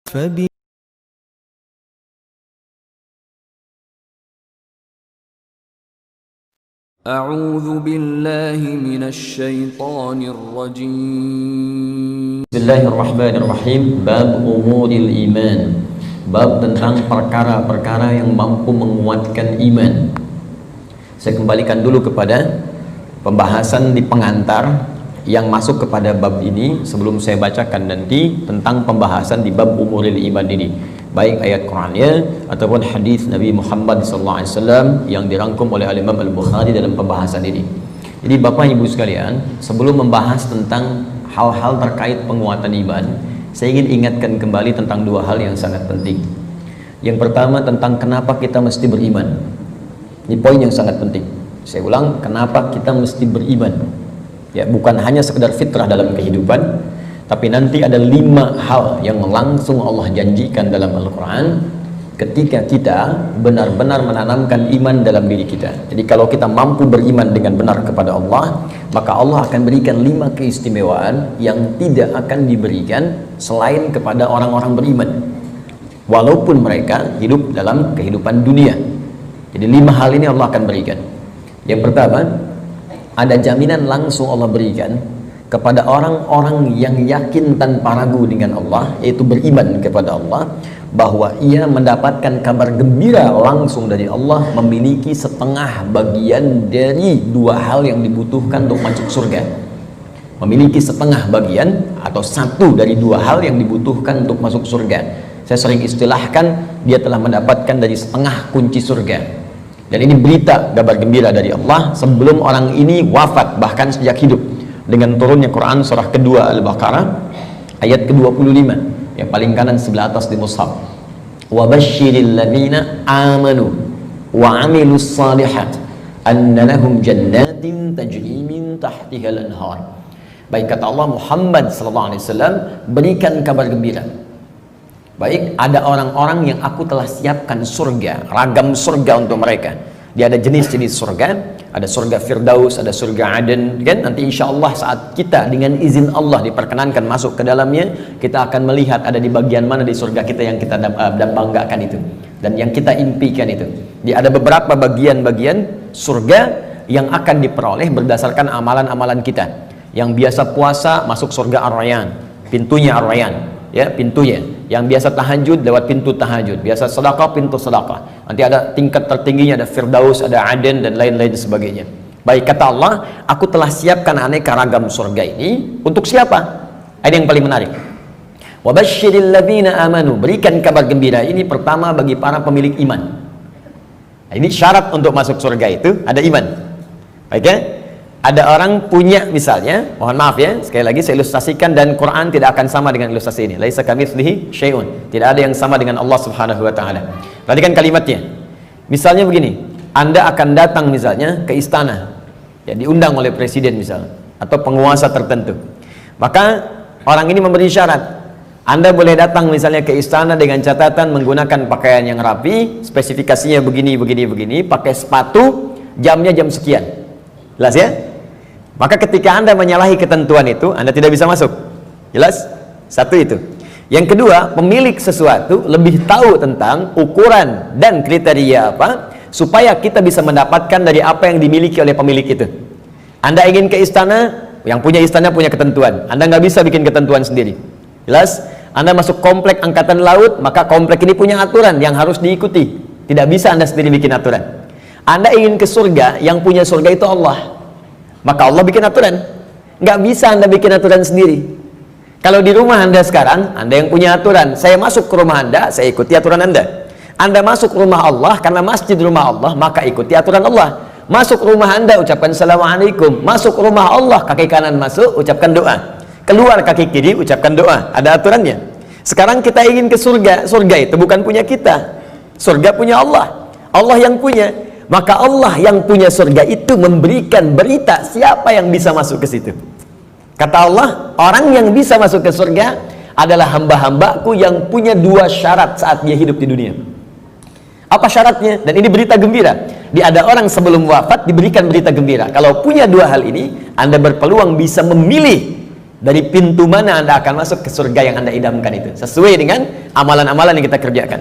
فبي أعوذ بالله من الشيطان الرجيم. Bismillahirrahmanirrahim. Bab umuril iman. Bab tentang perkara-perkara yang mampu menguatkan iman. Saya kembalikan dulu kepada pembahasan di pengantar yang masuk kepada bab ini sebelum saya bacakan nanti tentang pembahasan di bab umuril iman ini, baik ayat Qur'annya ataupun hadis Nabi Muhammad SAW yang dirangkum oleh Imam Al-Bukhari dalam pembahasan ini. Jadi Bapak Ibu sekalian, sebelum membahas tentang hal-hal terkait penguatan iman, saya ingin ingatkan kembali tentang dua hal yang sangat penting. Yang pertama tentang kenapa kita mesti beriman. Ini poin yang sangat penting. Saya ulang, kenapa kita mesti beriman. Ya, bukan hanya sekedar fitrah dalam kehidupan, tapi nanti ada 5 hal yang langsung Allah janjikan dalam Al-Quran ketika kita benar-benar menanamkan iman dalam diri kita. Jadi kalau kita mampu beriman dengan benar kepada Allah, maka Allah akan berikan 5 keistimewaan yang tidak akan diberikan selain kepada orang-orang beriman, walaupun mereka hidup dalam kehidupan dunia. Jadi 5 hal ini Allah akan berikan. Yang pertama, ada jaminan langsung Allah berikan kepada orang-orang yang yakin tanpa ragu dengan Allah, yaitu beriman kepada Allah, bahwa ia mendapatkan kabar gembira langsung dari Allah, memiliki setengah bagian dari 2 hal yang dibutuhkan untuk masuk surga. Memiliki setengah bagian atau 1 dari 2 hal yang dibutuhkan untuk masuk surga. Saya sering istilahkan, dia telah mendapatkan dari setengah kunci surga. Dan ini berita kabar gembira dari Allah sebelum orang ini wafat, bahkan sejak hidup, dengan turunnya Quran surah kedua Al-Baqarah ayat ke-25 yang paling kanan sebelah atas di mushaf. Wa basyiril ladzina amanu wa 'amilus shalihat anna lahum jannatin tajri min tahtihal anhar. Baik, kata Allah, Muhammad sallallahu alaihi wasallam, berikan kabar gembira. Baik, ada orang-orang yang aku telah siapkan surga, ragam surga untuk mereka. Dia ada jenis-jenis surga, ada surga Firdaus, ada surga Aden, kan? Nanti insya Allah saat kita dengan izin Allah diperkenankan masuk ke dalamnya, kita akan melihat ada di bagian mana di surga kita yang kita banggakan itu, dan yang kita impikan itu. Dia ada beberapa bagian-bagian surga yang akan diperoleh berdasarkan amalan-amalan kita. Yang biasa puasa masuk surga Ar-Rayyan, pintunya Ar-Rayyan. Ya, pintunya. Yang biasa tahajud lewat pintu tahajud, biasa sedekah pintu sedekah. Nanti ada tingkat tertingginya, ada Firdaus, ada Aden, dan lain-lain sebagainya. Baik, kata Allah, aku telah siapkan aneka ragam surga ini untuk siapa? Ada yang paling menarik. Wa basyiril ladzina amanu, berikan kabar gembira ini pertama bagi para pemilik iman. Nah, ini syarat untuk masuk surga itu ada iman. Baik ya? Ada orang punya, misalnya, mohon maaf ya, sekali lagi saya ilustrasikan, dan Quran tidak akan sama dengan ilustrasi ini. Laisa kamitslihi syai'un. Tidak ada yang sama dengan Allah Subhanahu wa taala. Perhatikan kalimatnya. Misalnya begini, Anda akan datang misalnya ke istana, ya, diundang oleh presiden misalnya, atau penguasa tertentu. Maka orang ini memberi syarat. Anda boleh datang misalnya ke istana dengan catatan menggunakan pakaian yang rapi, spesifikasinya begini, pakai sepatu, jamnya jam sekian. Jelas ya? Maka ketika Anda menyalahi ketentuan itu, Anda tidak bisa masuk. Jelas? Satu itu. Yang kedua, pemilik sesuatu lebih tahu tentang ukuran dan kriteria apa, supaya kita bisa mendapatkan dari apa yang dimiliki oleh pemilik itu. Anda ingin ke istana, yang punya istana punya ketentuan. Anda nggak bisa bikin ketentuan sendiri. Jelas? Anda masuk komplek angkatan laut, maka komplek ini punya aturan yang harus diikuti. Tidak bisa Anda sendiri bikin aturan. Anda ingin ke surga, yang punya surga itu Allah, maka Allah bikin aturan. Nggak bisa Anda bikin aturan sendiri. Kalau di rumah Anda sekarang, Anda yang punya aturan, saya masuk ke rumah Anda, saya ikuti aturan Anda. Anda masuk ke rumah Allah, karena masjid rumah Allah, maka ikuti aturan Allah. Masuk rumah Anda, ucapkan Assalamualaikum. Masuk rumah Allah, kaki kanan masuk, ucapkan doa. Keluar kaki kiri, ucapkan doa. Ada aturannya. Sekarang kita ingin ke surga. Surga itu bukan punya kita. Surga punya Allah. Allah yang punya. Maka Allah yang punya surga itu memberikan berita siapa yang bisa masuk ke situ. Kata Allah, orang yang bisa masuk ke surga adalah hamba-hambaku yang punya 2 syarat saat dia hidup di dunia. Apa syaratnya? Dan ini berita gembira. Ada orang sebelum wafat diberikan berita gembira. Kalau punya 2 hal ini, Anda berpeluang bisa memilih dari pintu mana Anda akan masuk ke surga yang Anda idamkan itu, sesuai dengan amalan-amalan yang kita kerjakan.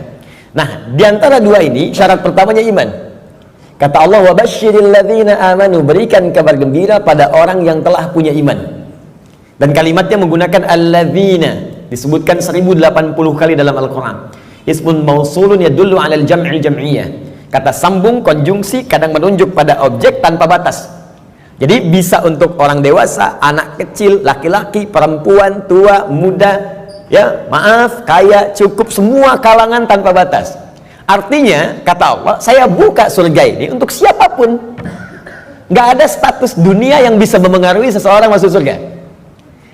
Nah, di antara dua ini, syarat pertamanya iman. Kata Allah, wa basyiril ladzina amanu, berikan kabar gembira pada orang yang telah punya iman. Dan kalimatnya menggunakan alladzina, disebutkan 1080 kali dalam Al-Quran. Ismun mausulun yadullu alal jam'il jam'iyah. Kata sambung, konjungsi, kadang menunjuk pada objek tanpa batas. Jadi bisa untuk orang dewasa, anak kecil, laki-laki, perempuan, tua, muda, ya, maaf, kaya, cukup, semua kalangan tanpa batas. Artinya, kata Allah, saya buka surga ini untuk siapapun. Nggak ada status dunia yang bisa memengaruhi seseorang masuk surga.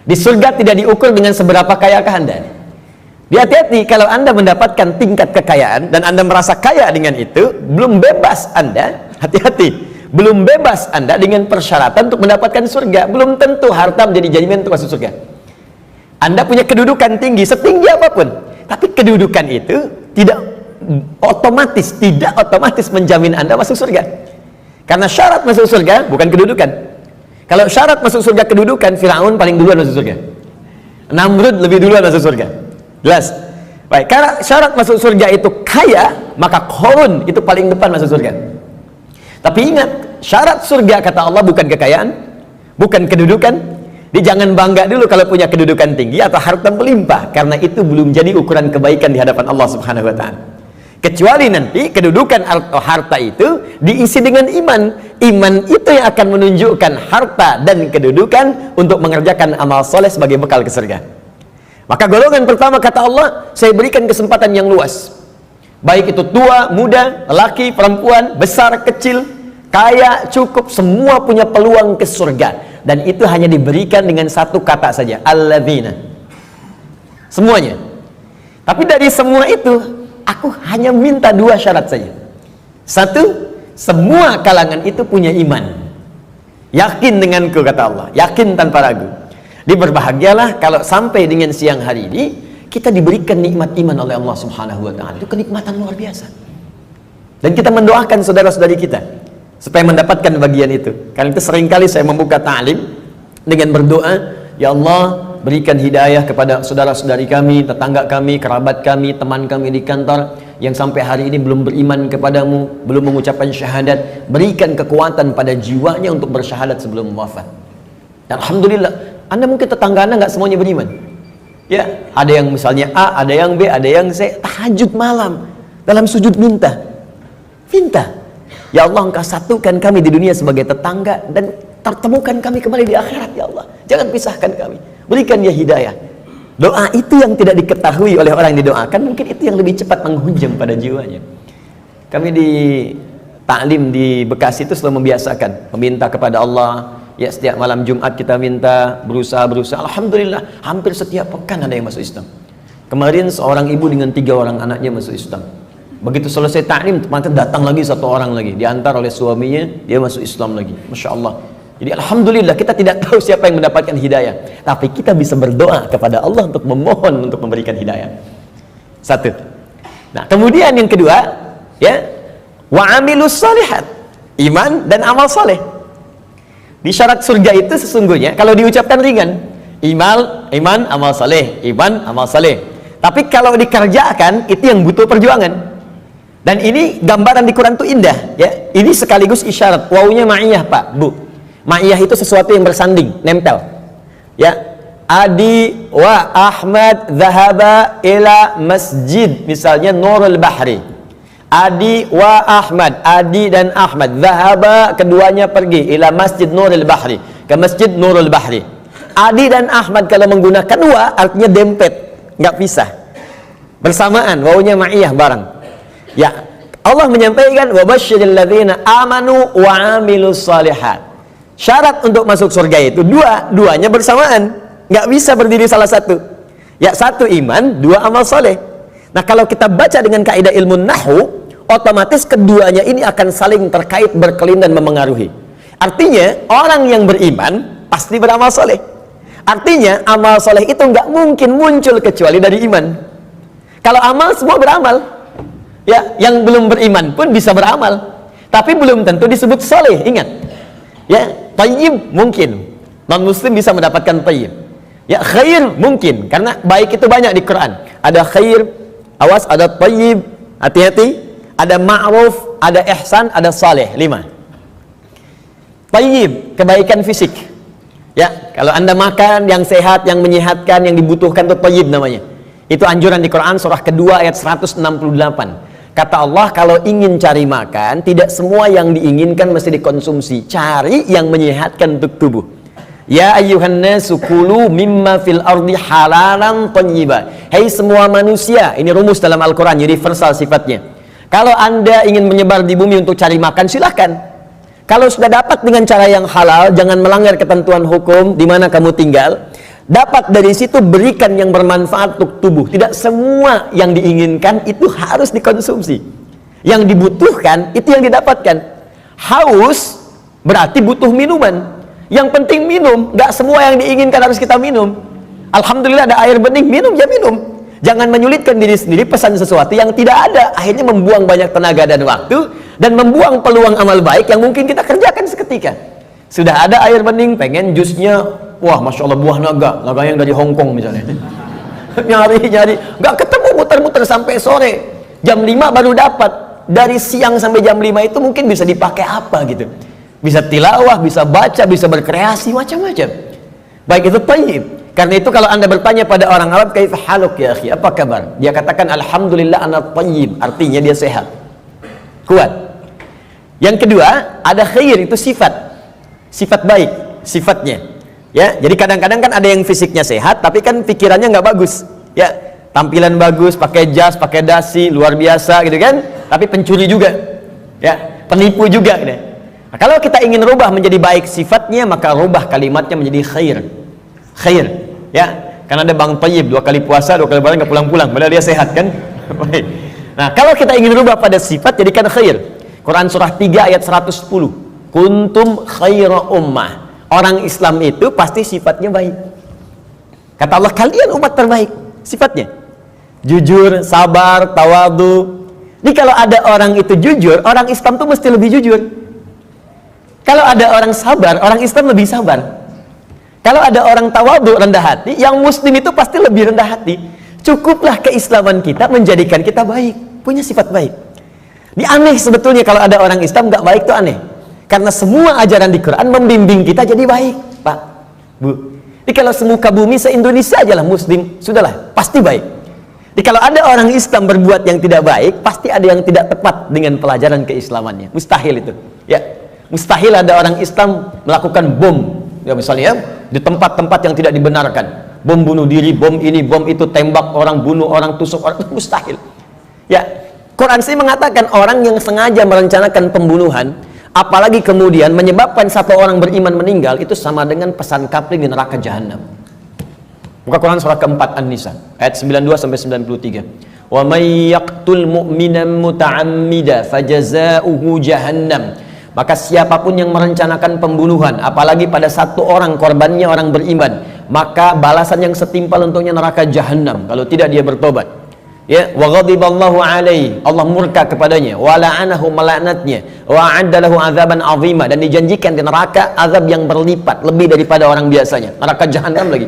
Di surga tidak diukur dengan seberapa kayakah Anda. Hati-hati, kalau Anda mendapatkan tingkat kekayaan dan Anda merasa kaya dengan itu, belum bebas Anda, hati-hati, belum bebas Anda dengan persyaratan untuk mendapatkan surga. Belum tentu harta menjadi jaminan untuk masuk surga. Anda punya kedudukan tinggi, setinggi apapun, tapi kedudukan itu tidak otomatis menjamin Anda masuk surga. Karena syarat masuk surga bukan kedudukan. Kalau syarat masuk surga kedudukan, Firaun paling duluan masuk surga, Namrud lebih duluan masuk surga. Jelas? Baik, karena syarat masuk surga itu kaya, maka Qarun itu paling depan masuk surga. Tapi ingat, syarat surga kata Allah bukan kekayaan, bukan kedudukan. Dia jangan bangga dulu kalau punya kedudukan tinggi atau harta melimpah, karena itu belum jadi ukuran kebaikan di hadapan Allah Subhanahu wa taala. Kecuali nanti kedudukan atau harta itu diisi dengan iman. Iman itu yang akan menunjukkan harta dan kedudukan untuk mengerjakan amal soleh sebagai bekal ke surga. Maka golongan pertama kata Allah, saya berikan kesempatan yang luas. Baik itu tua, muda, laki, perempuan, besar, kecil, kaya, cukup, semua punya peluang ke surga. Dan itu hanya diberikan dengan satu kata saja, alladzina. Semuanya. Tapi dari semua itu, aku hanya minta dua syarat saja. Satu, semua kalangan itu punya iman. Yakin denganku kata Allah, yakin tanpa ragu. Berbahagialah kalau sampai dengan siang hari ini kita diberikan nikmat iman oleh Allah Subhanahu wa taala. Itu kenikmatan luar biasa. Dan kita mendoakan saudara-saudari kita supaya mendapatkan bagian itu. Karena itu seringkali saya membuka ta'lim dengan berdoa, ya Allah, berikan hidayah kepada saudara-saudari kami, tetangga kami, kerabat kami, teman kami di kantor yang sampai hari ini belum beriman kepadamu, belum mengucapkan syahadat. Berikan kekuatan pada jiwanya untuk bersyahadat sebelum wafat. Alhamdulillah, Anda mungkin tetangga Anda nggak semuanya beriman. Ya, ada yang misalnya A, ada yang B, ada yang C. Tahajud malam dalam sujud minta. Ya Allah, Engkau satukan kami di dunia sebagai tetangga dan pertemukan kami kembali di akhirat, ya Allah. Jangan pisahkan kami. Berikan dia hidayah. Doa itu yang tidak diketahui oleh orang yang didoakan, mungkin itu yang lebih cepat menghujam pada jiwanya. Kami di taklim di Bekasi itu selalu membiasakan meminta kepada Allah. Ya, setiap malam Jumat kita minta, berusaha. Alhamdulillah, hampir setiap pekan ada yang masuk Islam. Kemarin seorang ibu dengan 3 orang anaknya masuk Islam. Begitu selesai taklim, datang lagi 1 orang lagi, diantar oleh suaminya, dia masuk Islam lagi. Masya Allah. Jadi alhamdulillah, kita tidak tahu siapa yang mendapatkan hidayah, tapi kita bisa berdoa kepada Allah untuk memohon untuk memberikan hidayah. Satu. Nah, kemudian yang kedua, ya, wa amilus shalihat, iman dan amal saleh. Di syarat surga itu sesungguhnya kalau diucapkan ringan, iman, amal saleh, iman, amal saleh. Tapi kalau dikerjakan itu yang butuh perjuangan. Dan ini gambaran di Quran itu indah, ya. Ini sekaligus isyarat. Wawunya ma'iyah, Pak, Bu. Ma'iyah itu sesuatu yang bersanding, nempel. Ya. Adi wa Ahmad zahaba ila masjid, misalnya Nurul Bahri. Adi wa Ahmad, Adi dan Ahmad, zahaba, keduanya pergi ila masjid Nurul Bahri, ke masjid Nurul Bahri. Adi dan Ahmad kalau menggunakan wa artinya dempet, nggak pisah, bersamaan, wawunya ma'iyah, bareng. Ya, Allah menyampaikan wa basyiril ladzina amanu wa amilus shalihat. Syarat untuk masuk surga itu duanya bersamaan, nggak bisa berdiri salah satu. Ya, satu iman, 2 amal soleh. Nah, kalau kita baca dengan kaidah ilmu nahwu, otomatis keduanya ini akan saling terkait, berkelin dan memengaruhi. Artinya orang yang beriman pasti beramal soleh. Artinya amal soleh itu nggak mungkin muncul kecuali dari iman. Kalau amal semua beramal. Ya, yang belum beriman pun bisa beramal, tapi belum tentu disebut soleh. Ingat, ya, thayyib mungkin non muslim bisa mendapatkan thayyib, Ya, khair mungkin, karena baik itu banyak di Quran. Ada khair, awas, ada thayyib, hati-hati, ada ma'ruf, ada ihsan, ada saleh, 5. Thayyib, kebaikan fisik. Ya, kalau Anda makan yang sehat, yang menyehatkan, yang dibutuhkan, itu thayyib namanya. Itu anjuran di Quran surah kedua ayat 168. Kata Allah, kalau ingin cari makan, tidak semua yang diinginkan mesti dikonsumsi. Cari yang menyehatkan untuk tubuh. Ya ayyuhan nasu kulu mimma fil ardi halalan thayyiba. Hei semua manusia, ini rumus dalam Al-Quran, universal sifatnya. Kalau Anda ingin menyebar di bumi untuk cari makan, silahkan. Kalau sudah dapat dengan cara yang halal, jangan melanggar ketentuan hukum di mana kamu tinggal. Dapat dari situ, berikan yang bermanfaat untuk tubuh. Tidak semua yang diinginkan itu harus dikonsumsi. Yang dibutuhkan itu yang didapatkan. Haus berarti butuh minuman. Yang penting minum. Gak semua yang diinginkan harus kita minum. Alhamdulillah ada air bening, minum ya minum. Jangan menyulitkan diri sendiri pesan sesuatu yang tidak ada. Akhirnya membuang banyak tenaga dan waktu, dan membuang peluang amal baik yang mungkin kita kerjakan seketika. Sudah ada air bening, pengen jusnya, wah Masya Allah buah naga yang dari Hongkong misalnya. nyari, gak ketemu, muter-muter sampai sore. Jam 5 baru dapat. Dari siang sampai jam 5 itu mungkin bisa dipakai apa gitu. Bisa tilawah, bisa baca, bisa berkreasi, macam-macam. Baik, itu thayyib. Karena itu kalau Anda bertanya pada orang Arab, kaifa haluk ya akhi, apa kabar? Dia katakan alhamdulillah ana thayyib, artinya dia sehat, kuat. Yang kedua, ada khair, itu sifat baik, sifatnya. Ya, jadi kadang-kadang kan ada yang fisiknya sehat, tapi kan pikirannya nggak bagus. Ya, tampilan bagus, pakai jas, pakai dasi, luar biasa gitu kan, tapi pencuri juga. Ya, penipu juga gitu. Nah, kalau kita ingin rubah menjadi baik sifatnya, maka rubah kalimatnya menjadi khair. Ya, karena ada Bang Thayyib 2 kali puasa, 2 kali lebaran nggak pulang-pulang, padahal dia sehat kan. Baik. Nah, kalau kita ingin rubah pada sifat, jadikan khair. Quran surah 3 ayat 110. Kuntum khaira ummah. Orang Islam itu pasti sifatnya baik. Kata Allah, kalian umat terbaik. Sifatnya jujur, sabar, tawadu. Jadi kalau ada orang itu jujur, orang Islam itu mesti lebih jujur. Kalau ada orang sabar, orang Islam lebih sabar. Kalau ada orang tawadu, rendah hati, yang muslim itu pasti lebih rendah hati. Cukuplah keislaman kita menjadikan kita baik, punya sifat baik. Ini aneh sebetulnya kalau ada orang Islam nggak baik, itu aneh. Karena semua ajaran di Quran membimbing kita jadi baik, Pak, Bu. Jadi kalau semuka bumi se-Indonesia aja lah muslim, sudahlah, pasti baik. Jadi kalau ada orang Islam berbuat yang tidak baik, pasti ada yang tidak tepat dengan pelajaran keislamannya. Mustahil itu. Ya, mustahil ada orang Islam melakukan bom. Ya, misalnya di tempat-tempat yang tidak dibenarkan. Bom bunuh diri, bom ini, bom itu, tembak orang, bunuh orang, tusuk orang, mustahil. Ya, Quran sih mengatakan orang yang sengaja merencanakan pembunuhan, apalagi kemudian menyebabkan satu orang beriman meninggal, itu sama dengan pesan kapling di neraka jahanam. Buka Quran surah keempat An-Nisa ayat 92 sampai 93. Wa may yaqtul mu'minan muta'ammida fajaza'uhu jahannam. Maka siapapun yang merencanakan pembunuhan, apalagi pada satu orang korbannya orang beriman, maka balasan yang setimpal untuknya neraka jahanam kalau tidak dia bertobat. Ya, wa ghadiballahu alaihi, Allah murka kepadanya, wa la'anahu, melaknatnya, wa a'adda lahu azaban azima, dan dijanjikan di neraka azab yang berlipat lebih daripada orang biasanya, neraka jahanam lagi.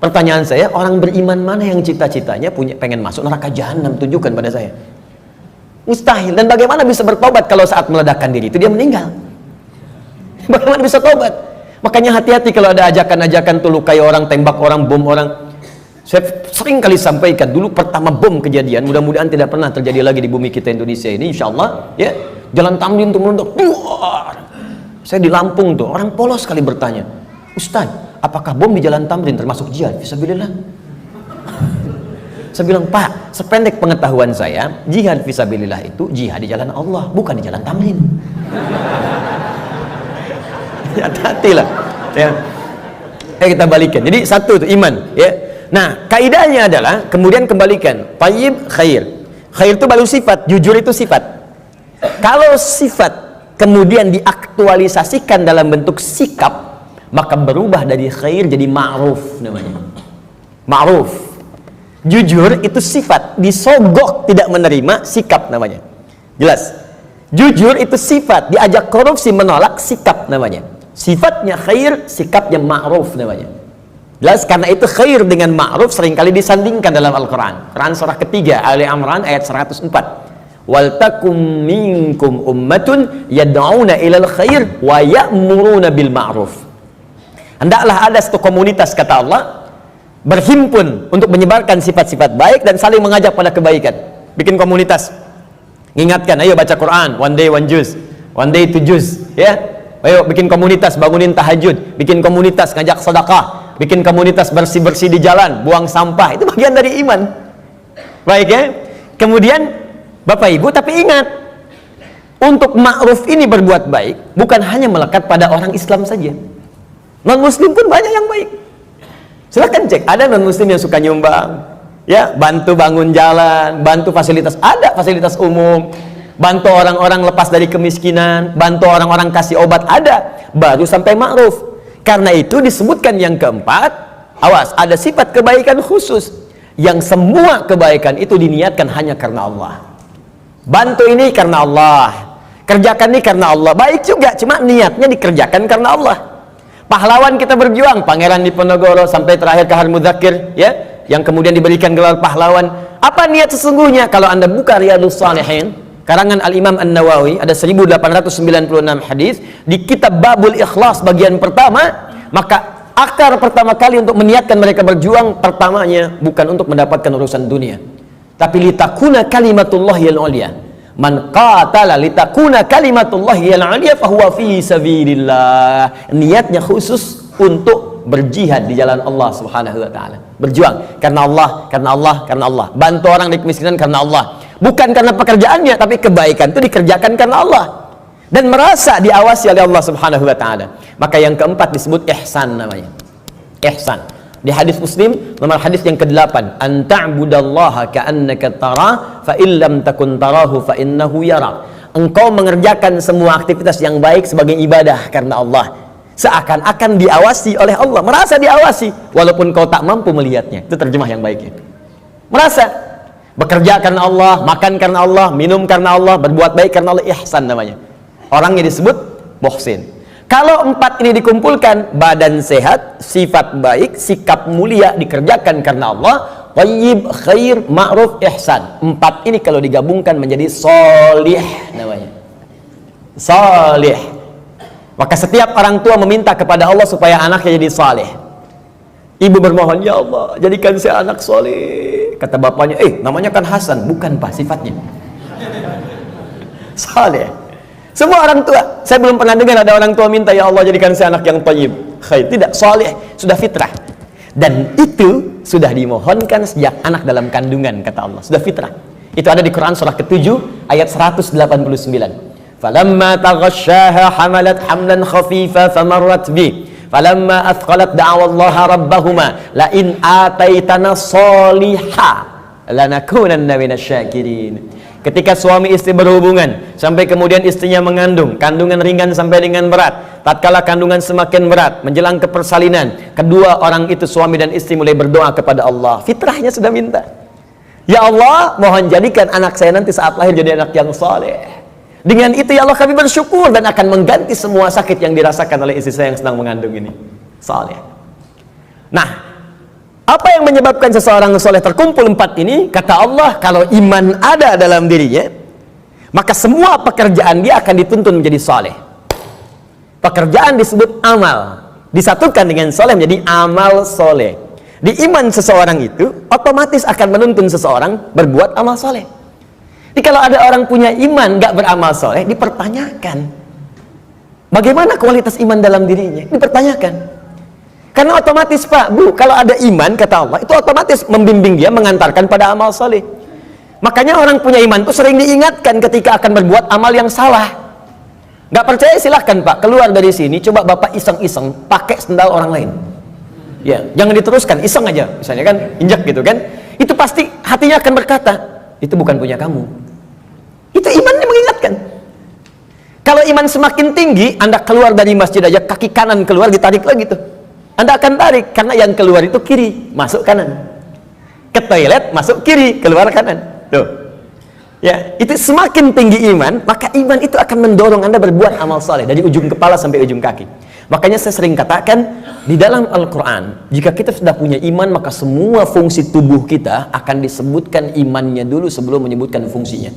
Pertanyaan saya, orang beriman mana yang cita-citanya pengen masuk neraka jahanam? Tunjukkan pada saya. Mustahil. Dan bagaimana bisa bertobat kalau saat meledakkan diri itu dia meninggal? Bagaimana bisa tobat? Makanya hati-hati kalau ada ajakan-ajakan tuh lukai orang, tembak orang, bom orang. Saya sering kali sampaikan dulu pertama bom kejadian, mudah-mudahan tidak pernah terjadi lagi di bumi kita Indonesia ini, insya Allah. Ya, Jalan Tamrin tuh meluntuk. Saya di Lampung tuh, orang polos sekali bertanya, Ustaz, apakah bom di Jalan Tamrin termasuk jihad? Fisabilillah. Saya bilang, Pak, sependek pengetahuan saya, jihad fisabilillah itu jihad di jalan Allah, bukan di Jalan Tamrin. Hati-hatilah. Ya. Kita balikan. Jadi satu itu iman. Ya. Nah, kaidahnya adalah kemudian kembalikan. Thayyib, khair. Khair itu baru sifat, jujur itu sifat. Kalau sifat kemudian diaktualisasikan dalam bentuk sikap, maka berubah dari khair jadi ma'ruf namanya. Ma'ruf. Jujur itu sifat, disogok tidak menerima, sikap namanya. Jelas? Jujur itu sifat, diajak korupsi menolak, sikap namanya. Sifatnya khair, sikapnya ma'ruf namanya. Jelas, karena itu khair dengan ma'ruf seringkali disandingkan dalam Al-Quran. Quran surah ketiga Ali Imran ayat 104. Wal takum minkum ummatun yad'una ilal khair wa ya'muruna bil ma'ruf. Hendaklah ada satu komunitas, kata Allah, berhimpun untuk menyebarkan sifat-sifat baik dan saling mengajak pada kebaikan. Bikin komunitas, ingatkan, ayo baca Quran, one day one juz, one day two juz, ya. Ayo bikin komunitas, bangunin tahajud, bikin komunitas ngajak sedekah, bikin komunitas bersih-bersih di jalan, buang sampah. Itu bagian dari iman. Baik ya. Kemudian Bapak Ibu, tapi ingat, untuk ma'ruf ini berbuat baik bukan hanya melekat pada orang Islam saja. Non muslim pun banyak yang baik. Silahkan cek, ada non muslim yang suka nyumbang, ya, bantu bangun jalan, bantu fasilitas, ada fasilitas umum, bantu orang-orang lepas dari kemiskinan, bantu orang-orang kasih obat, ada. Baru sampai ma'ruf. Karena itu disebutkan yang keempat, awas, ada sifat kebaikan khusus yang semua kebaikan itu diniatkan hanya karena Allah. Bantu ini karena Allah, kerjakan ini karena Allah, baik juga, cuma niatnya dikerjakan karena Allah. Pahlawan kita berjuang, Pangeran Diponegoro sampai terakhir Kahar Mudzakkir, ya, yang kemudian diberikan gelar pahlawan. Apa niat sesungguhnya? Kalau Anda buka Riyadhus Shalihin karangan Al-Imam An-Nawawi, ada 1896 hadis di kitab Babul Ikhlas bagian pertama, maka akar pertama kali untuk meniatkan mereka berjuang, pertamanya bukan untuk mendapatkan urusan dunia, tapi litakuna kalimatullahil ulya. Man qatala litakuna kalimatullahil ulya fahuwa fi sabilillah. Niatnya khusus untuk berjihad di jalan Allah Subhanahu wa taala. Berjuang karena Allah, karena Allah, karena Allah. Bantu orang di kemiskinan karena Allah. Bukan karena pekerjaannya, tapi kebaikan itu dikerjakan karena Allah. Dan merasa diawasi oleh Allah Subhanahu wa taala. Maka yang keempat disebut ihsan namanya. Ihsan. Di hadis Muslim nomor hadis yang ke-8, an ta'budallaha ka'annaka tarah fa illam takun tarahu fa innahu yarak. Engkau mengerjakan semua aktivitas yang baik sebagai ibadah karena Allah, seakan-akan diawasi oleh Allah, merasa diawasi walaupun kau tak mampu melihatnya. Itu terjemah yang baiknya. Merasa bekerja karena Allah, makan karena Allah, minum karena Allah, berbuat baik karena Allah, ihsan namanya. Orangnya disebut muhsin. Kalau empat ini dikumpulkan, badan sehat, sifat baik, sikap mulia, dikerjakan karena Allah, thayyib, khair, ma'ruf, ihsan. Empat ini kalau digabungkan menjadi sholih namanya. Sholih. Maka setiap orang tua meminta kepada Allah supaya anaknya jadi saleh. Ibu bermohon, ya Allah, jadikan saya anak soleh. Kata bapaknya, namanya kan Hasan. Bukan Pak, sifatnya saleh. Semua orang tua, saya belum pernah dengar ada orang tua minta, ya Allah jadikan saya anak yang thayyib, khair. Tidak, saleh, sudah fitrah. Dan itu sudah dimohonkan sejak anak dalam kandungan, kata Allah, sudah fitrah. Itu ada di Quran surah ke-7 ayat 189. Falamma taghasyaha hamalat hamlan khafifa famarrat bi. Falamma athqalat da'awallaha rabbahuma la in ataitana sholiha lanakunanna minasyakirin. Ketika suami istri berhubungan sampai kemudian istrinya mengandung, kandungan ringan sampai dengan berat, tatkala kandungan semakin berat menjelang ke persalinan, kedua orang itu suami dan istri mulai berdoa kepada Allah. Fitrahnya sudah minta, ya Allah, mohon jadikan anak saya nanti saat lahir jadi anak yang saleh. Dengan itu ya Allah kami bersyukur dan akan mengganti semua sakit yang dirasakan oleh istri saya yang sedang mengandung ini. Saleh. Nah, apa yang menyebabkan seseorang soleh terkumpul empat ini? Kata Allah, kalau iman ada dalam dirinya, maka semua pekerjaan dia akan dituntun menjadi soleh. Pekerjaan disebut amal, disatukan dengan soleh menjadi amal soleh. Di iman seseorang itu otomatis akan menuntun seseorang berbuat amal soleh. Jadi kalau ada orang punya iman gak beramal soleh, dipertanyakan bagaimana kualitas iman dalam dirinya, dipertanyakan. Karena otomatis Pak, Bu, kalau ada iman, kata Allah, itu otomatis membimbing dia, mengantarkan pada amal soleh. Makanya orang punya iman itu sering diingatkan ketika akan berbuat amal yang salah. Gak percaya silahkan Pak, keluar dari sini, coba Bapak iseng-iseng pakai sendal orang lain. Ya, jangan diteruskan, iseng aja, misalnya kan, injak gitu kan. Itu pasti hatinya akan berkata, itu bukan punya kamu. Itu imannya mengingatkan. Kalau iman semakin tinggi, Anda keluar dari masjid aja, kaki kanan keluar, ditarik lagi tuh. Anda akan tarik, karena yang keluar itu kiri, masuk kanan. Ke toilet, masuk kiri, keluar kanan. Tuh. Ya, itu semakin tinggi iman, maka iman itu akan mendorong Anda berbuat amal soleh dari ujung kepala sampai ujung kaki. Makanya saya sering katakan, di dalam Al-Quran, jika kita sudah punya iman, maka semua fungsi tubuh kita akan disebutkan imannya dulu sebelum menyebutkan fungsinya.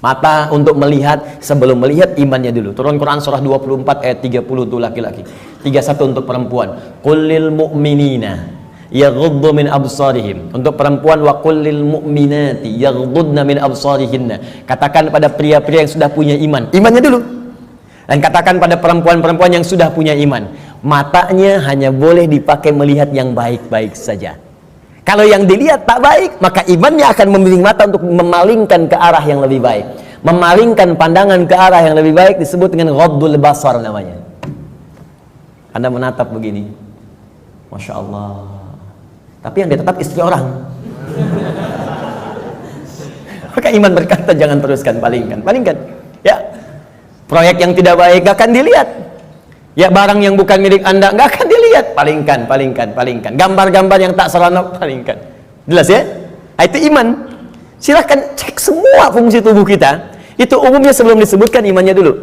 Mata untuk melihat, sebelum melihat imannya dulu. Turun Quran surah 24 ayat 30 untuk laki-laki, 31 untuk perempuan. Qul lil mu'minina yaghuddu min absarihim. Untuk perempuan, wa qul lil mu'minati yaghuddna min absarihinna. Katakan pada pria-pria yang sudah punya iman, imannya dulu. Dan katakan pada perempuan-perempuan yang sudah punya iman, matanya hanya boleh dipakai melihat yang baik-baik saja. Kalau yang dilihat tak baik, maka imannya akan membimbing mata untuk memalingkan ke arah yang lebih baik. Memalingkan pandangan ke arah yang lebih baik disebut dengan ghaddul basar namanya. Anda menatap begini, Masya Allah, tapi yang ditatap istri orang. Maka iman berkata jangan teruskan, palingkan, palingkan. Ya. Proyek yang tidak baik gak akan dilihat. Ya, barang yang bukan milik Anda gak akan dilihat. Palingkan, palingkan, palingkan. Gambar-gambar yang tak seronok, palingkan. Jelas ya? Itu iman. Silahkan cek semua fungsi tubuh kita. Itu umumnya sebelum disebutkan imannya dulu.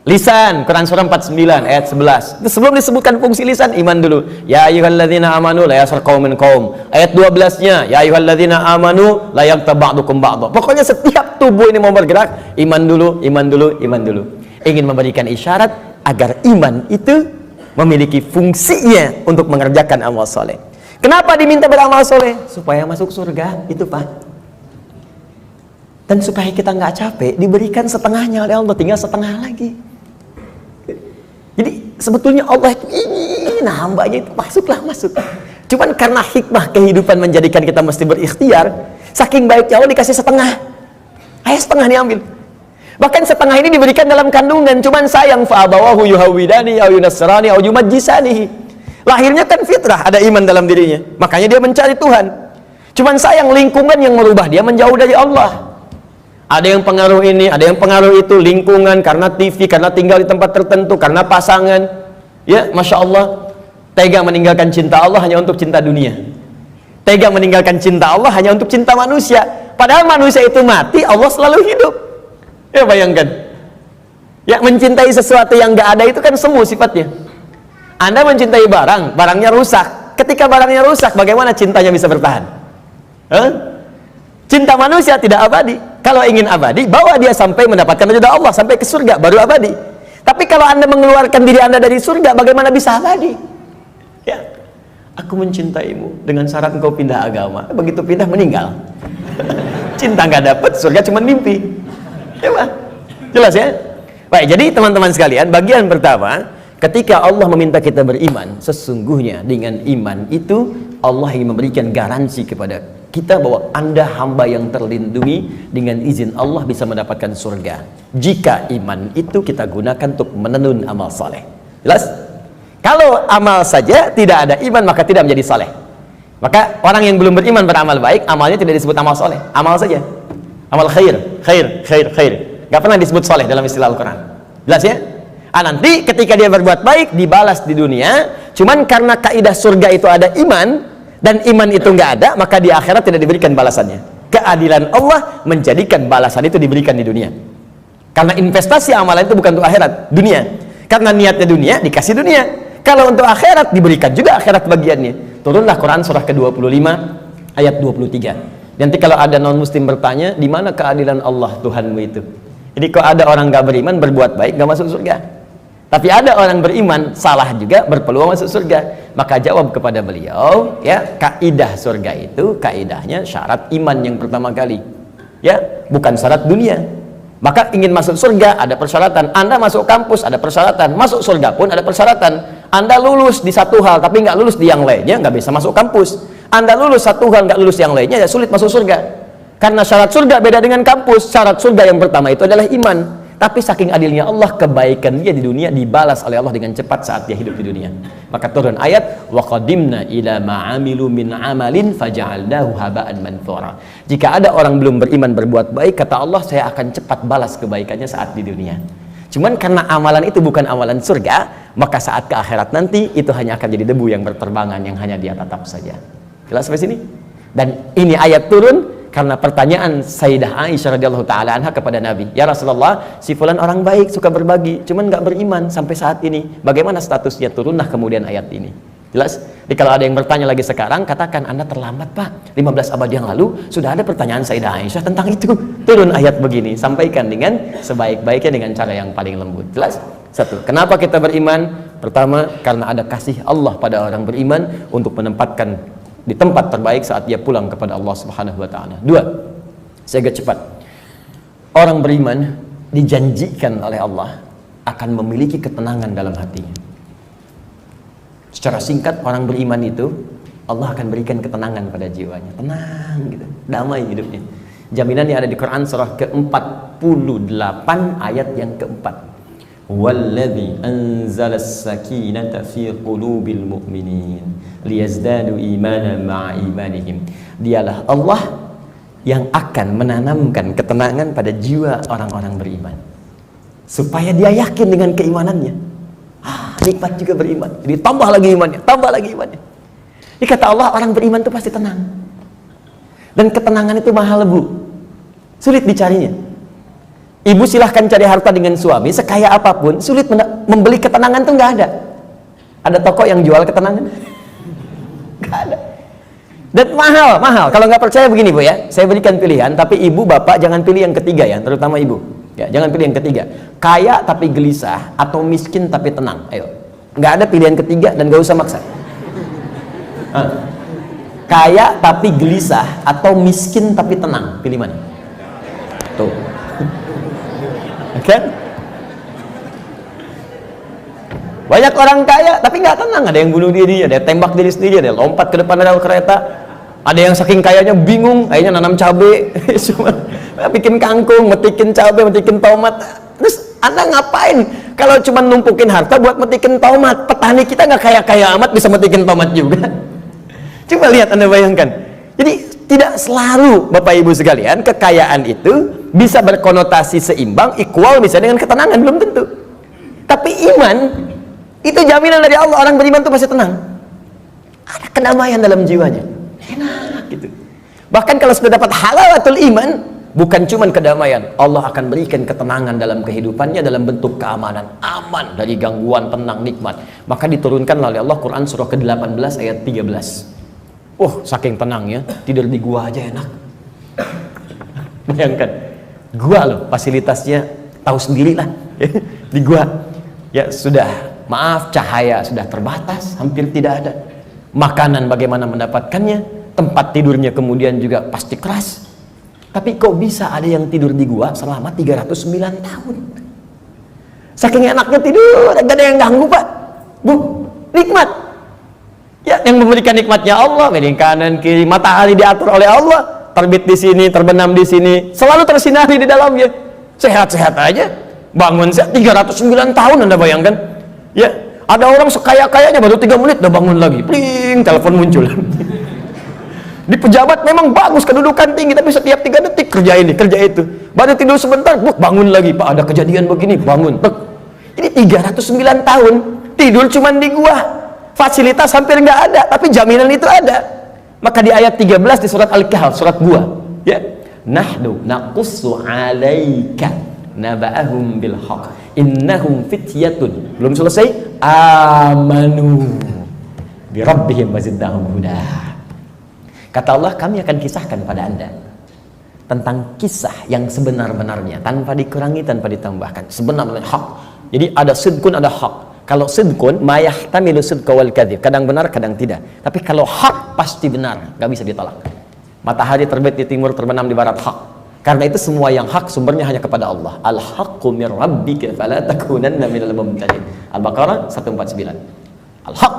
Lisan, Quran surah 49 ayat 11. Itu sebelum disebutkan fungsi lisan, iman dulu. Ya ayyuhalladzina amanu la yaskhar qaumin qaum. Ayat 12-nya, ya ayyuhalladzina amanu la yaghtab ba'dukum ba'dha. Pokoknya setiap tubuh ini mau bergerak, iman dulu, iman dulu, iman dulu. Ingin memberikan isyarat agar iman itu memiliki fungsinya untuk mengerjakan amal soleh. Kenapa diminta beramal soleh? Supaya masuk surga, itu Pak. Dan supaya kita nggak capek, diberikan setengahnya oleh Allah, tinggal setengah lagi. Jadi sebetulnya Allah itu ingin hambanya itu masuk. Cuman karena hikmah kehidupan menjadikan kita mesti berikhtiar, saking baiknya Allah dikasih setengah. Ayo setengah diambil. Bahkan setengah ini diberikan dalam kandungan. Cuman sayang, fa'abawahu yuhawidani au yunasrani au yumajjisani. Lahirnya kan fitrah, ada iman dalam dirinya. Makanya dia mencari Tuhan. Cuman sayang lingkungan yang merubah dia menjauh dari Allah. Ada yang pengaruh ini, ada yang pengaruh itu, lingkungan, karena TV, karena tinggal di tempat tertentu, karena pasangan. Ya, Masya Allah, tega meninggalkan cinta Allah hanya untuk cinta dunia. Tega meninggalkan cinta Allah hanya untuk cinta manusia. Padahal manusia itu mati, Allah selalu hidup. Ya, bayangkan. Ya, mencintai sesuatu yang gak ada itu kan semu sifatnya. Anda mencintai barang, barangnya rusak. Ketika barangnya rusak, bagaimana cintanya bisa bertahan? Cinta manusia tidak abadi. Kalau ingin abadi, bawa dia sampai mendapatkan ridha Allah, sampai ke surga, baru abadi. Tapi kalau Anda mengeluarkan diri Anda dari surga, bagaimana bisa abadi? Ya, aku mencintaimu dengan syarat engkau pindah agama. Begitu pindah, meninggal. Cinta nggak dapat, surga cuma mimpi. Ya, Pak? Jelas ya? Baik, jadi teman-teman sekalian, bagian pertama, ketika Allah meminta kita beriman, sesungguhnya dengan iman itu Allah ingin memberikan garansi kepada kita bahwa Anda hamba yang terlindungi, dengan izin Allah bisa mendapatkan surga jika iman itu kita gunakan untuk menenun amal saleh. Jelas? Kalau amal saja tidak ada iman, maka tidak menjadi saleh. Maka orang yang belum beriman beramal baik, amalnya tidak disebut amal saleh, amal saja, amal khair. Gak pernah disebut saleh dalam istilah Al-Quran. Jelas ya? Nanti ketika dia berbuat baik dibalas di dunia. Cuman karena kaidah surga itu ada iman, dan iman itu nggak ada, maka di akhirat tidak diberikan balasannya. Keadilan Allah menjadikan balasan itu diberikan di dunia. Karena investasi amalan itu bukan untuk akhirat, dunia. Karena niatnya dunia, dikasih dunia. Kalau untuk akhirat, diberikan juga akhirat bagiannya. Turunlah Quran surah ke-25 ayat 23. Nanti kalau ada non-muslim bertanya, di mana keadilan Allah Tuhanmu itu? Jadi kalau ada orang nggak beriman, berbuat baik, nggak masuk surga. Tapi ada orang beriman, salah juga, berpeluang masuk surga. Maka jawab kepada beliau, ya, kaidah surga itu, kaidahnya syarat iman yang pertama kali. Ya, bukan syarat dunia. Maka ingin masuk surga, ada persyaratan. Anda masuk kampus, ada persyaratan. Masuk surga pun ada persyaratan. Anda lulus di satu hal, tapi nggak lulus di yang lainnya, nggak bisa masuk kampus. Anda lulus satu hal, nggak lulus yang lainnya, ya sulit masuk surga. Karena syarat surga beda dengan kampus. Syarat surga yang pertama itu adalah iman. Tapi saking adilnya Allah, kebaikan dia di dunia dibalas oleh Allah dengan cepat saat dia hidup di dunia. Maka turun ayat, wa qadimna ila ma'amilu min amalin faja'alnahu haba'an manthura. Jika ada orang belum beriman berbuat baik, kata Allah, saya akan cepat balas kebaikannya saat di dunia. Cuman karena amalan itu bukan amalan surga, maka saat ke akhirat nanti itu hanya akan jadi debu yang berterbangan yang hanya dia tatap saja. Jelas sampai sini? Dan ini ayat turun Karena pertanyaan Sayyidah Aisyah radhiyallahu taala anha kepada Nabi, "Ya Rasulullah, si fulan orang baik, suka berbagi, cuman nggak beriman sampai saat ini. Bagaimana statusnya?" Turunlah kemudian ayat ini. Jelas? Jadi kalau ada yang bertanya lagi sekarang, katakan, "Anda terlambat, Pak. 15 abad yang lalu sudah ada pertanyaan Sayyidah Aisyah tentang itu." Turun ayat begini, sampaikan dengan sebaik-baiknya dengan cara yang paling lembut. Jelas? Satu, kenapa kita beriman? Pertama, karena ada kasih Allah pada orang beriman untuk menempatkan di tempat terbaik saat dia pulang kepada Allah Subhanahu wa taala. Dua, saya agak cepat. Orang beriman dijanjikan oleh Allah akan memiliki ketenangan dalam hatinya. Secara singkat, orang beriman itu Allah akan berikan ketenangan pada jiwanya. Tenang gitu, damai hidupnya. Jaminannya ada di Quran surah ke-48 ayat yang keempat. Walladzi anzalas sakinata fi qulubil mu'minin liyazdadu imanan ma'a imanihim. Dialah Allah yang akan menanamkan ketenangan pada jiwa orang-orang beriman supaya dia yakin dengan keimanannya. Nikmat juga beriman. Jadi tambah lagi imannya, tambah lagi imannya. Jadi kata Allah, orang beriman itu pasti tenang. Dan ketenangan itu mahal, Bu. Sulit dicarinya. Ibu silahkan cari harta dengan suami sekaya apapun, sulit membeli ketenangan itu nggak ada. Ada toko yang jual ketenangan? Nggak ada. Dan mahal. Kalau nggak percaya begini, Bu ya, saya berikan pilihan, tapi ibu bapak jangan pilih yang ketiga ya, terutama ibu. Ya, jangan pilih yang ketiga. Kaya tapi gelisah atau miskin tapi tenang. Ayo. Nggak ada pilihan ketiga dan nggak usah maksa. Kaya tapi gelisah atau miskin tapi tenang. Pilih mana? Tuh. Kan? Banyak orang kaya tapi nggak tenang. Ada yang bunuh diri, ada yang tembak diri sendiri, ada yang lompat ke depan rel kereta, ada yang saking kayanya bingung, akhirnya nanam cabai, cuma bikin kangkung, metikin cabai, metikin tomat. Terus Anda ngapain kalau cuma numpukin harta buat metikin tomat? Petani kita nggak kaya-kaya amat bisa metikin tomat juga. Coba lihat, Anda bayangkan. Jadi tidak selalu Bapak Ibu sekalian kekayaan itu bisa berkonotasi seimbang, equal misalnya dengan ketenangan, belum tentu. Tapi iman itu jaminan dari Allah. Orang beriman itu pasti tenang. Ada kedamaian dalam jiwanya. Enak gitu. Bahkan kalau sudah dapat halawatul iman, bukan cuma kedamaian, Allah akan berikan ketenangan dalam kehidupannya dalam bentuk keamanan, aman dari gangguan, tenang, nikmat. Maka diturunkan oleh Allah Quran surah ke-18 ayat 13. Saking tenangnya, tidur di gua aja enak. Bayangkan, gua loh, fasilitasnya tahu sendiri lah. Di gua ya sudah, maaf, cahaya sudah terbatas, hampir tidak ada. Makanan bagaimana mendapatkannya, tempat tidurnya kemudian juga pasti keras. Tapi kok bisa ada yang tidur di gua selama 309 tahun? Saking enaknya tidur, gak ada yang ganggu, Pak. Bu, nikmat. Ya, yang memberikan nikmatnya Allah, miring kanan kiri, matahari diatur oleh Allah, terbit di sini, terbenam di sini, selalu tersinari di dalamnya. Sehat-sehat aja, bangun 309 tahun, Anda bayangkan. Ya, ada orang sekaya-kayanya baru 3 menit udah bangun lagi, pling, telepon muncul. Di pejabat memang bagus, kedudukan tinggi, tapi setiap 3 detik kerja ini, kerja itu. Baru tidur sebentar, bangun lagi, Pak, ada kejadian begini, bangun. Ini 309 tahun tidur cuman di gua. Fasilitas hampir nggak ada, tapi jaminan itu ada. Maka di ayat 13 di surat Al-Kahf, surat gua, ya, nahnu naqussu 'alaika naba'ahum bil haqq innahum fityatun, belum selesai, amanu bi rabbihim wazidnahum huda. Kata Allah, kami akan kisahkan pada Anda tentang kisah yang sebenar-benarnya, tanpa dikurangi, tanpa ditambahkan, sebenarnya hak. Jadi ada sidqun, ada hak. Kalau sidqun, ma yahtamilu sidqa wal kadzib, kadang benar, kadang tidak. Tapi kalau hak pasti benar, nggak bisa ditolak. Matahari terbit di timur, terbenam di barat, hak. Karena itu semua yang hak sumbernya hanya kepada Allah. Al-haqqu mir rabbika fala takunanna minal mumtarin. Al-Baqarah 149. Al-haq.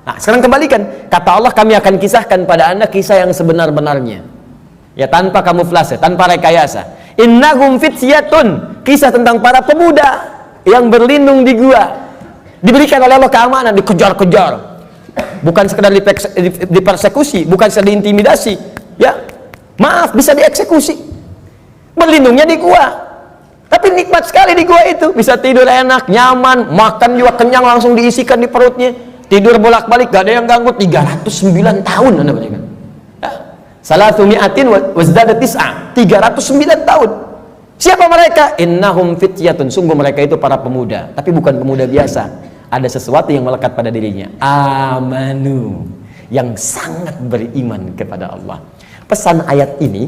Nah, sekarang kembalikan. Kata Allah, kami akan kisahkan pada Anda kisah yang sebenar-benarnya. Ya, tanpa kamuflase, tanpa rekayasa. Innahum fityatun, kisah tentang para pemuda yang berlindung di gua. Diberikan oleh Allah keamanan, dikejar-kejar, bukan sekedar dipersekusi, bukan sekedar diintimidasi, ya, maaf, bisa dieksekusi. Berlindungnya di gua, tapi nikmat sekali di gua itu, bisa tidur enak, nyaman, makan juga kenyang, langsung diisikan di perutnya, tidur bolak-balik, gak ada yang ganggu. 309 tahun Anda bayangkan, ya? Salatumi'atin wazdada tis'a, 309 tahun. Siapa mereka? Innahum fityatun, sungguh mereka itu para pemuda, tapi bukan pemuda biasa. Ada sesuatu yang melekat pada dirinya. Amanu, yang sangat beriman kepada Allah. Pesan ayat ini,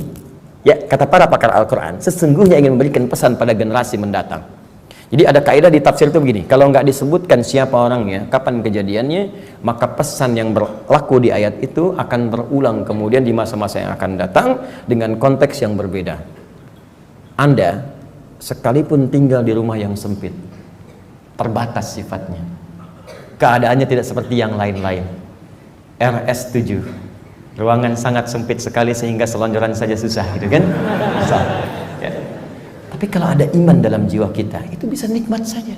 ya, kata para pakar Al-Quran, sesungguhnya ingin memberikan pesan pada generasi mendatang. Jadi ada kaidah di tafsir itu begini, kalau nggak disebutkan siapa orangnya, kapan kejadiannya, maka pesan yang berlaku di ayat itu akan berulang kemudian di masa-masa yang akan datang dengan konteks yang berbeda. Anda sekalipun tinggal di rumah yang sempit, terbatas sifatnya, keadaannya tidak seperti yang lain-lain. RS7, ruangan sangat sempit sekali sehingga selonjoran saja susah, gitu kan? Susah. Ya. Tapi kalau ada iman dalam jiwa kita, itu bisa nikmat saja.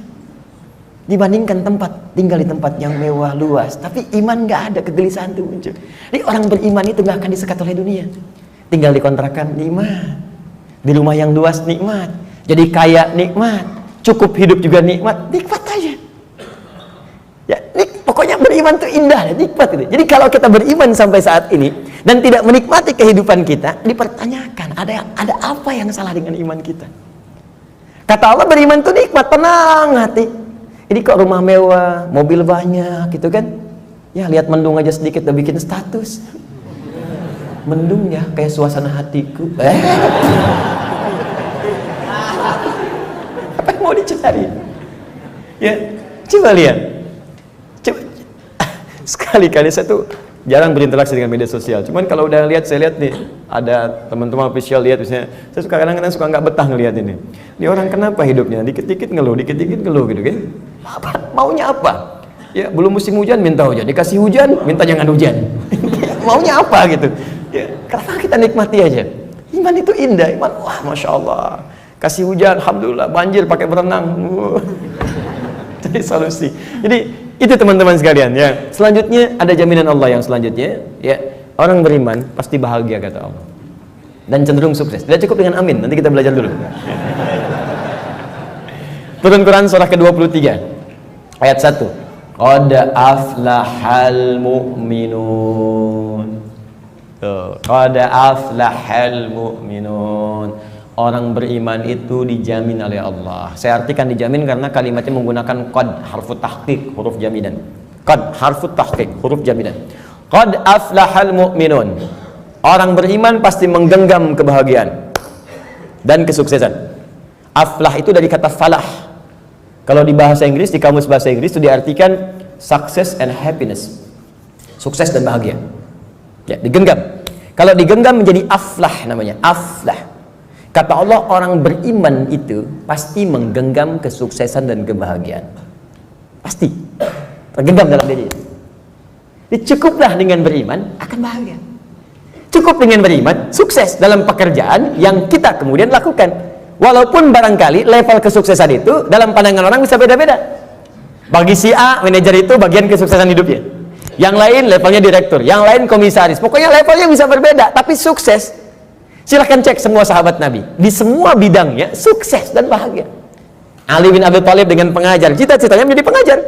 Dibandingkan tinggal di tempat yang mewah luas, tapi iman nggak ada, kegelisahan itu muncul. Jadi orang beriman itu nggak akan disekat oleh dunia. Tinggal di kontrakan nikmat, di rumah yang luas nikmat, jadi kaya nikmat, cukup hidup juga nikmat aja. Ya, pokoknya beriman itu indah, nikmat itu. Jadi kalau kita beriman sampai saat ini dan tidak menikmati kehidupan kita, dipertanyakan ada apa yang salah dengan iman kita. Kata Allah, beriman itu nikmat, tenang hati. Ini kok rumah mewah, mobil banyak gitu kan, ya lihat mendung aja sedikit udah bikin status. Mendung ya, kayak suasana hatiku. Apa yang mau dicari? Ya, coba lihat. Sekali-kali saya tuh jarang berinteraksi dengan media sosial. Cuman kalau udah lihat, saya lihat nih, ada teman-teman official lihat, misalnya, saya suka kadang-kadang suka nggak betah ngelihat ini. Ini orang kenapa hidupnya? Dikit-dikit ngeluh gitu kan? Maunya apa? Ya, belum musim hujan minta hujan, dikasih hujan minta jangan hujan. Maunya apa gitu? Ya, kenapa kita nikmati aja? Iman itu indah, iman, wah masya Allah. Kasih hujan, alhamdulillah, banjir pakai berenang. Jadi solusi. Jadi itu teman-teman sekalian ya. Selanjutnya ada jaminan Allah yang selanjutnya ya. Orang beriman pasti bahagia kata Allah. Dan cenderung sukses. Tidak cukup dengan amin. Nanti kita belajar dulu. Turun Quran surah ke-23 ayat 1. Qad aflahal mu'minun. Qad aflahal mu'minun. Orang beriman itu dijamin oleh Allah. Saya artikan dijamin karena kalimatnya menggunakan qad, harfu tahqiq, huruf jaminan. Qad, harfu tahqiq, huruf jaminan. Qad aflahal mu'minun. Orang beriman pasti menggenggam kebahagiaan dan kesuksesan. Aflah itu dari kata falah. Kalau di bahasa Inggris, di kamus bahasa Inggris itu diartikan success and happiness. Sukses dan bahagia. Ya, digenggam. Kalau digenggam menjadi aflah namanya, aflah. Kata Allah, orang beriman itu pasti menggenggam kesuksesan dan kebahagiaan. Pasti tergenggam dalam diri. Cukuplah dengan beriman akan bahagia. Cukup dengan beriman sukses dalam pekerjaan yang kita kemudian lakukan. Walaupun barangkali level kesuksesan itu dalam pandangan orang bisa beda-beda. Bagi si A, manajer itu bagian kesuksesan hidupnya. Yang lain levelnya direktur, yang lain komisaris. Pokoknya levelnya bisa berbeda, tapi sukses. Silahkan cek semua sahabat Nabi. Di semua bidangnya sukses dan bahagia. Ali bin Abi Thalib dengan pengajar, cita-citanya menjadi pengajar.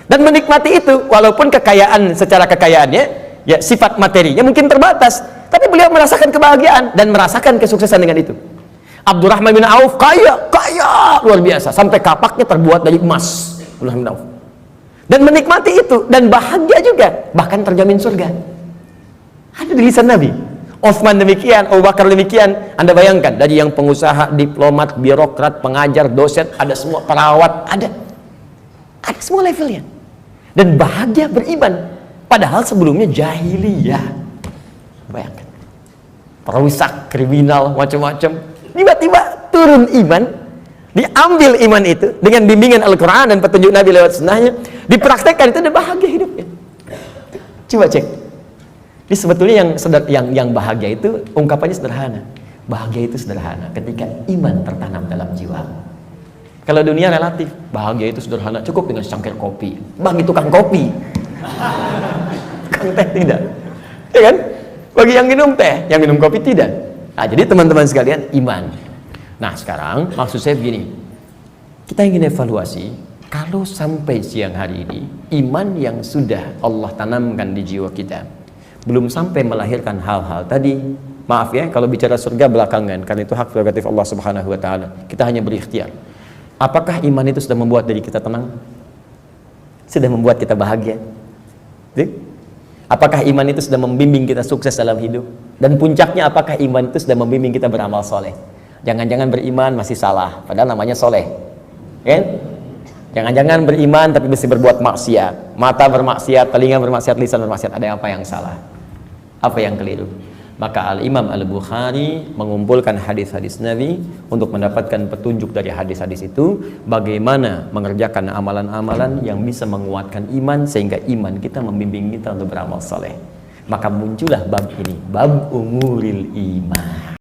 Dan menikmati itu, walaupun kekayaan secara kekayaannya, ya sifat materinya mungkin terbatas. Tapi beliau merasakan kebahagiaan dan merasakan kesuksesan dengan itu. Abdurrahman bin Auf kaya luar biasa, sampai kapaknya terbuat dari emas. Abdurrahman bin Auf. Dan menikmati itu dan bahagia juga, bahkan terjamin surga. Ada di lisan Nabi. Utsman demikian, Abu Bakar demikian. Anda bayangkan, dari yang pengusaha, diplomat, birokrat, pengajar, dosen, ada semua, perawat, ada semua levelnya. Dan bahagia beriman, padahal sebelumnya jahiliyah. Bayangkan, perusak, kriminal, macam-macam. Tiba-tiba turun iman, diambil iman itu dengan bimbingan Al-Quran dan petunjuk Nabi lewat sunnahnya, dipraktekkan, itu ada bahagia hidupnya. Coba cek. Ini sebetulnya yang bahagia itu ungkapannya sederhana. Bahagia itu sederhana ketika iman tertanam dalam jiwa. Kalau dunia relatif, bahagia itu sederhana, cukup dengan secangkir kopi. Bagi tukang kopi, tukang teh tidak, ya kan? Bagi yang minum teh, yang minum kopi tidak. Nah, jadi teman-teman sekalian, iman. Nah, sekarang maksud saya begini, kita ingin evaluasi, kalau sampai siang hari ini, iman yang sudah Allah tanamkan di jiwa kita belum sampai melahirkan hal-hal tadi. Maaf ya, kalau bicara surga belakangan, karena itu hak prerogatif Allah Subhanahu wa taala. Kita hanya berikhtiar. Apakah iman itu sudah membuat diri kita tenang? Sudah membuat kita bahagia? Apakah iman itu sudah membimbing kita sukses dalam hidup? Dan puncaknya, apakah iman itu sudah membimbing kita beramal soleh? Jangan-jangan beriman masih salah, padahal namanya soleh, kan? Jangan-jangan beriman tapi mesti berbuat maksiat, mata bermaksiat, telinga bermaksiat, lisan bermaksiat. Ada apa yang salah? Apa yang keliru? Maka Al-Imam Al-Bukhari mengumpulkan hadis-hadis Nabi untuk mendapatkan petunjuk dari hadis-hadis itu, bagaimana mengerjakan amalan-amalan yang bisa menguatkan iman sehingga iman kita membimbing kita untuk beramal soleh. Maka muncullah bab ini, bab umuril iman.